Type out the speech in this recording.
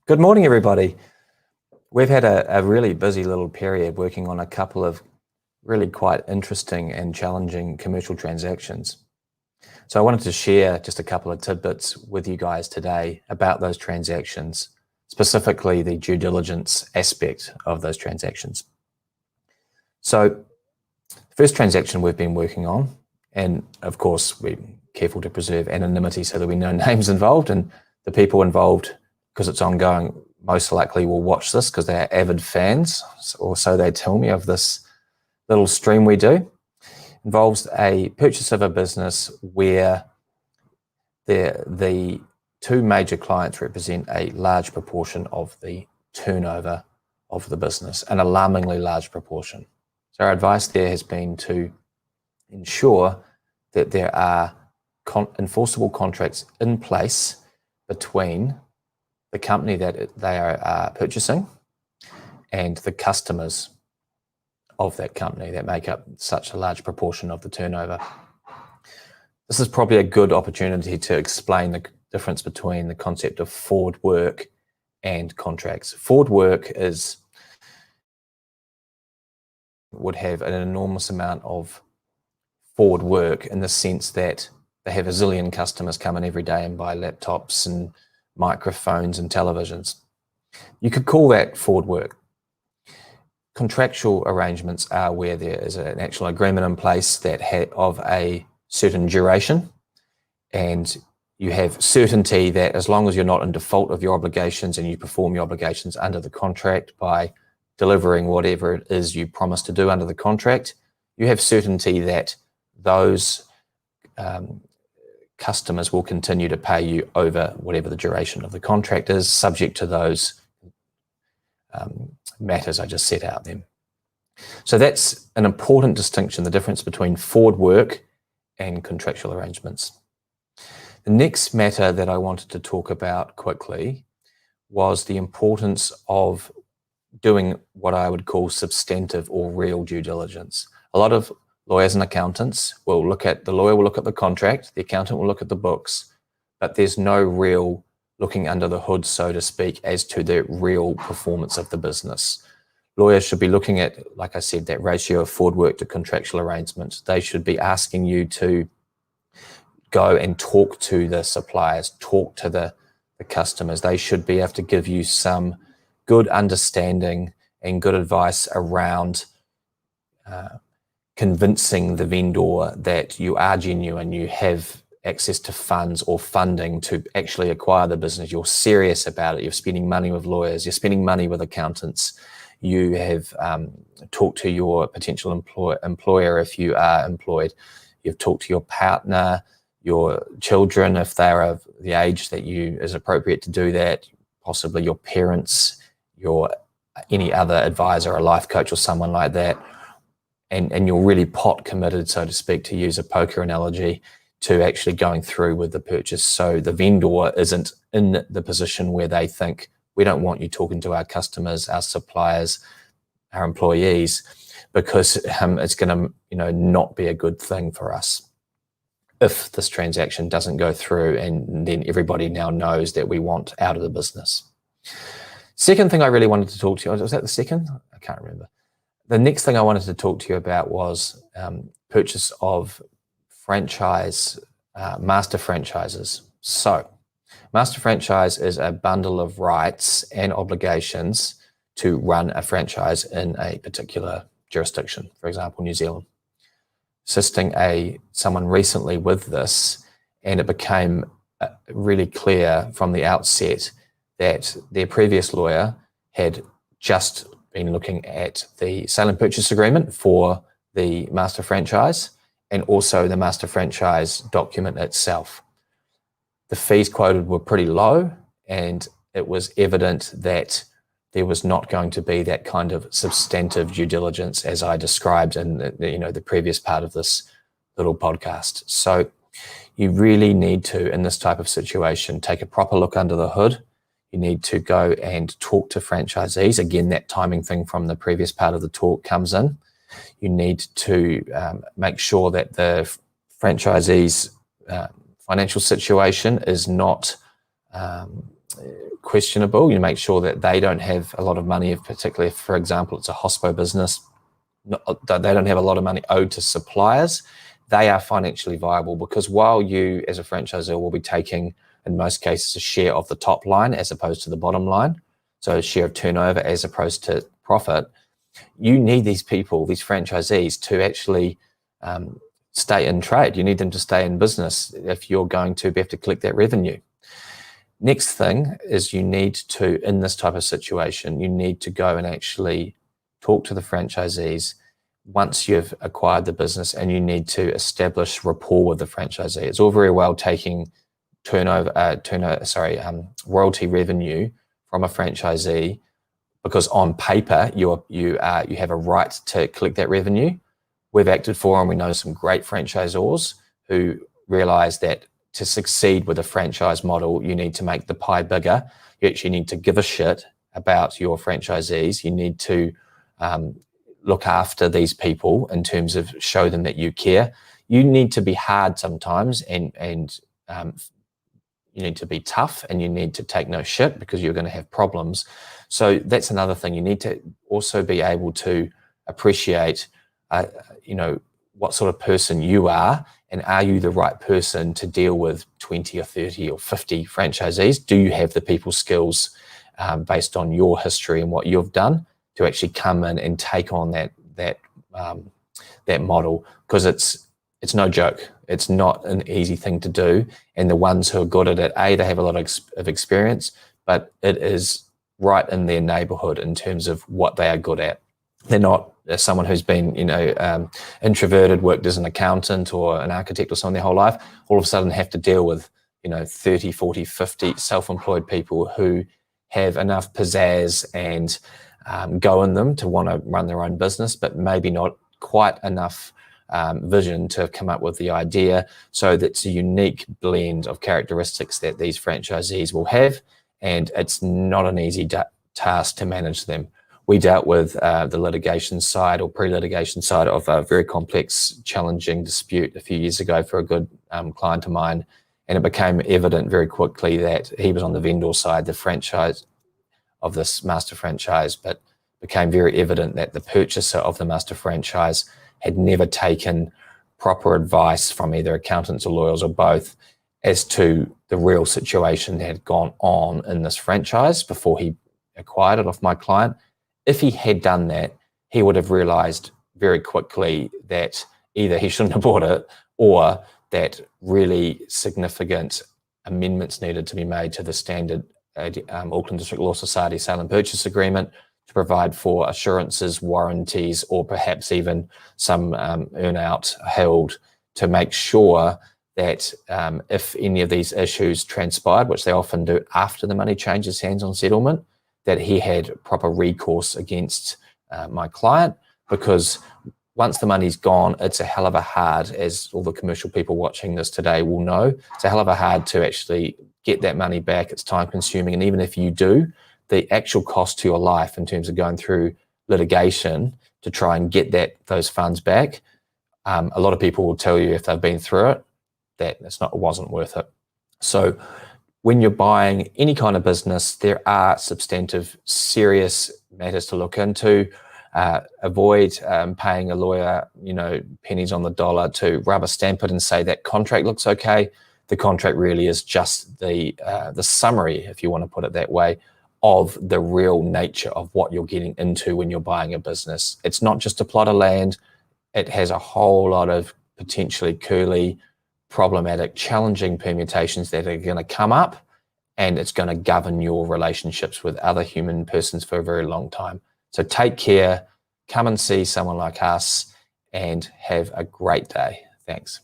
Good morning, everybody. We've had a really busy little period working on a couple of really quite interesting and challenging commercial transactions. So I wanted to share just a couple of tidbits with you guys today about those transactions, specifically the due diligence aspect of those transactions. So the first transaction we've been working on, and of course we're careful to preserve anonymity so that we know names involved, and the people involved, because it's ongoing, most likely will watch this because they're avid fans, or so they tell me, of this little stream we do. Involves a purchase of a business where the two major clients represent a large proportion of the turnover of the business, an alarmingly large proportion. So our advice there has been to ensure that there are enforceable contracts in place between the company that they are purchasing and the customers of that company that make up such a large proportion of the turnover. This is probably a good opportunity to explain the difference between the concept of forward work and contracts. Forward work would have an enormous amount of forward work in the sense that they have a zillion customers come in every day and buy laptops and microphones and televisions. You could call that forward work. Contractual arrangements are where there is an actual agreement in place that of a certain duration, and you have certainty that as long as you're not in default of your obligations and you perform your obligations under the contract by delivering whatever it is you promised to do under the contract, you have certainty that those customers will continue to pay you over whatever the duration of the contract is, subject to those matters I just set out then. So that's an important distinction, the difference between forward work and contractual arrangements. The next matter that I wanted to talk about quickly was the importance of doing what I would call substantive or real due diligence. A lot of lawyers and accountants will look at the contract, the accountant will look at the books, but there's no real looking under the hood, so to speak, as to the real performance of the business. Lawyers should be looking at, like I said, that ratio of forward work to contractual arrangements. They should be asking you to go and talk to the suppliers, talk to the customers. They should be able to give you some good understanding and good advice around convincing the vendor that you are genuine, you have access to funds or funding to actually acquire the business, you're serious about it, you're spending money with lawyers, you're spending money with accountants, you have talked to your potential employer if you are employed, you've talked to your partner, your children if they're of the age that is appropriate to do that, possibly your parents, any other advisor, a life coach or someone like that. And you're really pot committed, so to speak, to use a poker analogy, to actually going through with the purchase. So the vendor isn't in the position where they think, we don't want you talking to our customers, our suppliers, our employees, because it's going to not be a good thing for us if this transaction doesn't go through, and then everybody now knows that we want out of the business. Second thing I really wanted to talk to you, was that the second? I can't remember. The next thing I wanted to talk to you about was purchase of master franchises. So master franchise is a bundle of rights and obligations to run a franchise in a particular jurisdiction, for example, New Zealand. Assisting someone recently with this, and it became really clear from the outset that their previous lawyer had just been looking at the sale and purchase agreement for the master franchise and also the master franchise document itself. The fees quoted were pretty low, and it was evident that there was not going to be that kind of substantive due diligence as I described in the previous part of this little podcast. So you really need to, in this type of situation, take a proper look under the hood. You need to go and talk to franchisees. Again, that timing thing from the previous part of the talk comes in. You need to make sure that the franchisee's financial situation is not questionable. You make sure that they don't have a lot of money, if particularly if, for example, it's a hospo business, they don't have a lot of money owed to suppliers. They are financially viable, because while you as a franchisor will be taking, in most cases, a share of the top line as opposed to the bottom line, so a share of turnover as opposed to profit, you need these people, these franchisees, to actually stay in trade. You need them to stay in business if you're going to be able to collect that revenue. Next thing is, you need to, in this type of situation, you need to go and actually talk to the franchisees once you've acquired the business, and you need to establish rapport with the franchisee. It's all very well taking royalty revenue from a franchisee, because on paper you have a right to collect that revenue. We've acted for, and we know some great franchisors who realize that to succeed with a franchise model, you need to make the pie bigger. You actually need to give a shit about your franchisees. You need to look after these people in terms of show them that you care. You need to be hard sometimes, and you need to be tough, and you need to take no shit, because you're going to have problems. So that's another thing. You need to also be able to appreciate, what sort of person you are, and are you the right person to deal with 20 or 30 or 50 franchisees? Do you have the people skills based on your history and what you've done to actually come in and take on that model? Because it's no joke. It's not an easy thing to do. And the ones who are good at it, they have a lot of experience, but it is right in their neighborhood in terms of what they are good at. They're not someone who's been, introverted, worked as an accountant or an architect or something their whole life, all of a sudden have to deal with, 30, 40, 50 self-employed people who have enough pizzazz and go in them to want to run their own business, but maybe not quite enough vision to come up with the idea. So that's a unique blend of characteristics that these franchisees will have, and it's not an easy task to manage them. We dealt with the litigation side or pre-litigation side of a very complex, challenging dispute a few years ago for a good client of mine, and it became evident very quickly that he was on the vendor side, the franchise of this master franchise, but became very evident that the purchaser of the master franchise had never taken proper advice from either accountants or lawyers or both as to the real situation that had gone on in this franchise before he acquired it off my client. If he had done that, he would have realized very quickly that either he shouldn't have bought it, or that really significant amendments needed to be made to the standard Auckland District Law Society sale and purchase agreement to provide for assurances, warranties, or perhaps even some earn-out held to make sure that if any of these issues transpired, which they often do after the money changes hands on settlement, that he had proper recourse against my client. Because once the money's gone, it's a hell of a hard, as all the commercial people watching this today will know, it's a hell of a hard to actually get that money back. It's time consuming. And even if you do, the actual cost to your life in terms of going through litigation to try and get those funds back, a lot of people will tell you if they've been through it, that it wasn't worth it. So when you're buying any kind of business, there are substantive, serious matters to look into. Avoid paying a lawyer, pennies on the dollar to rubber stamp it and say that contract looks okay. The contract really is just the summary, if you want to put it that way, of the real nature of what you're getting into when you're buying a business. It's not just a plot of land. It has a whole lot of potentially curly, problematic, challenging permutations that are going to come up, and it's going to govern your relationships with other human persons for a very long time. So take care, come and see someone like us, and have a great day. Thanks.